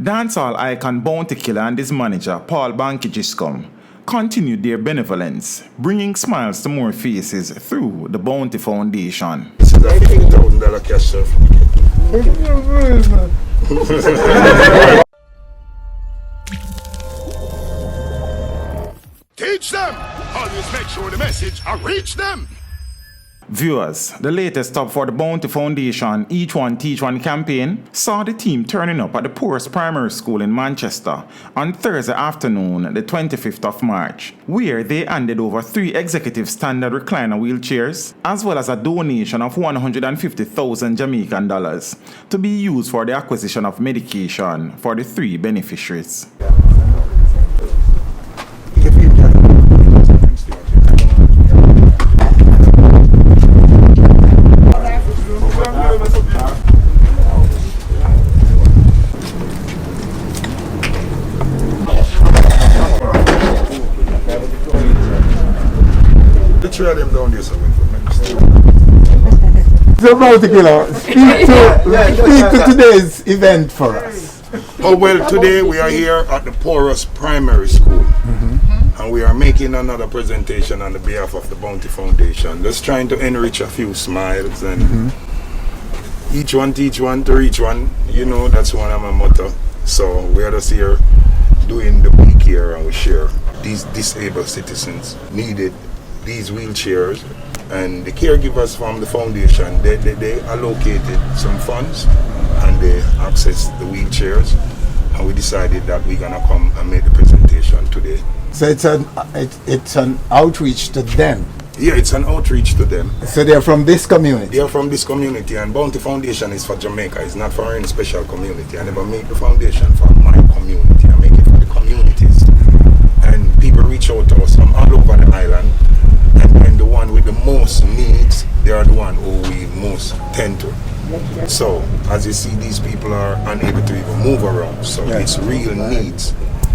Dancehall icon Bounty Killer and his manager, Paul Bankey Giscombe, continued their benevolence, bringing smiles to more faces through the Bounty Foundation. This is a $50,000 cash certificate. Teach them! Always make sure the message reach them! Viewers, the latest stop for the Bounty Foundation Each One Teach One campaign saw the team turning up at the poorest primary school in Manchester on Thursday afternoon, the 25th of March, where they handed over 3 executive standard recliner wheelchairs, as well as a donation of 150,000 Jamaican dollars to be used for the acquisition of medication for the 3 beneficiaries. The 3 of them down there, so So, Bounty Killer, speak to today's event for us. Oh well, today we are here at the poorest primary school, and we are making another presentation on the behalf of the Bounty Foundation. Just trying to enrich a few smiles and each one teach one to reach one. You know, that's one of my motto. So we are just here doing the week here, and we share these disabled citizens needed these wheelchairs, and the caregivers from the foundation they allocated some funds and they accessed the wheelchairs, and we decided that we're gonna come and make the presentation today. So it's an outreach to them. Yeah, it's an outreach to them. So they're from this community. They are from this community, and Bounty Foundation is for Jamaica. It's not for any special community. I never make the foundation for my community. I make it for the communities. And people reach out to us from all over the island, and the one with the most needs, they are the one who we most tend to. So, as you see, these people are unable to even move around. So it's real needs.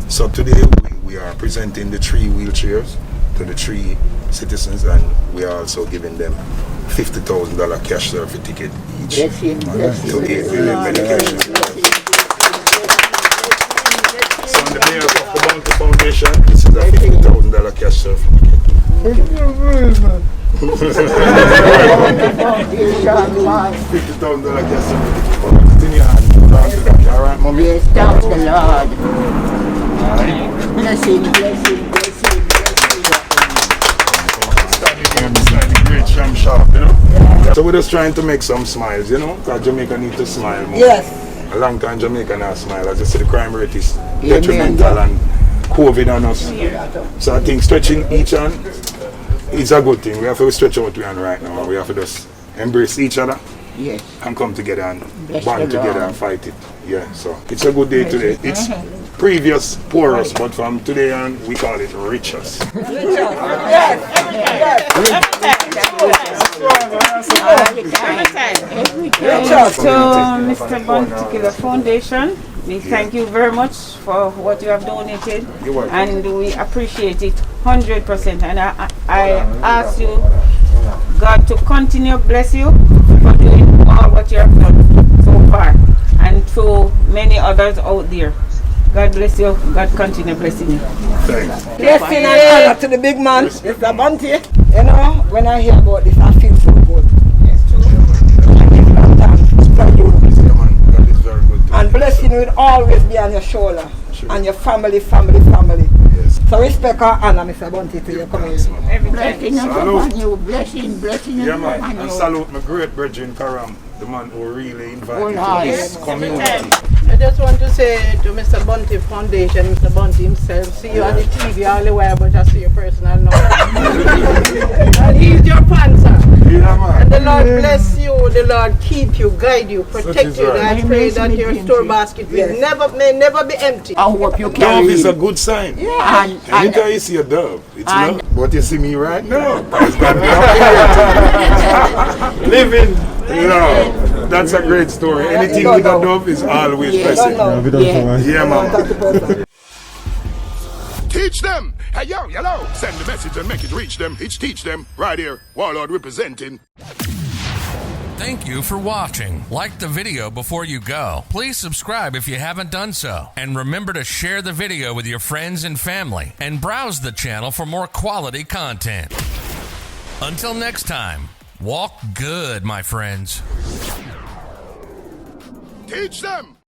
So today we are presenting the 3 wheelchairs to the 3 citizens, and we are also giving them $50,000 cash certificate each to aid with their medication. So on the behalf of the Bounty Foundation, this is a $50,000 cash certificate. $50,000 cash certificate. It's in your hand. All right, mommy? Yes, thank the Lord. Blessing, blessing, blessing. Great sham sharp, you know. So we're just trying to make some smiles, you know, because Jamaica need to smile more. Yes. A long time Jamaica not smile. As you see, the crime rate is detrimental and COVID on us. So I think stretching each hand is a good thing. We have to stretch out one hand right now. We have to just embrace each other. Yes. And come together and Bless band the together Lord. and fight it. Yeah, so it's a good day today. It's previous poorest, but from today on we call it richest. So, Mr. Bounty Killer Foundation, we thank you very much for what you have donated, You're welcome. and we appreciate it 100%. And I ask you, God, to continue bless you for doing all what you have done so far, and through many others out there. God bless you. God continue blessing you. Thanks. Blessing and honor to the big man, Mr. Bounty. You know, when I hear about this, I feel so good. That is very good. And blessing will always be on your shoulder. Sure. And your family. Yes. So respect and honor, Mr. Bounty, to your community. Blessing Salute. you, blessing Yeah, man. And salute my great brethren Karam, the man who really invited Oh, to this community. I just want to say to Mr. Bounty Foundation, Mr. Bounty himself, see you on the TV all the while, but I see you personal now. And he's your fan, sir. Yeah, man. And the Lord bless you, the Lord keep you, guide you, protect is you. right. I pray that your store basket will may never be empty. I hope you Dove can is a good sign. Yeah. Anytime you see a dove, it's and- love. But you see me right now, it's got me up here. Living love. That's a great story. Anything with a dove is always blessing. Yeah, man. Teach them! Hey, yo, hello! Send the message and make it reach them. It's teach them. Right here. Warlord representing. Thank you for watching. Like the video before you go. Please subscribe if you haven't done so. And remember to share the video with your friends and family. And browse the channel for more quality content. Until next time, walk good, my friends. Teach them.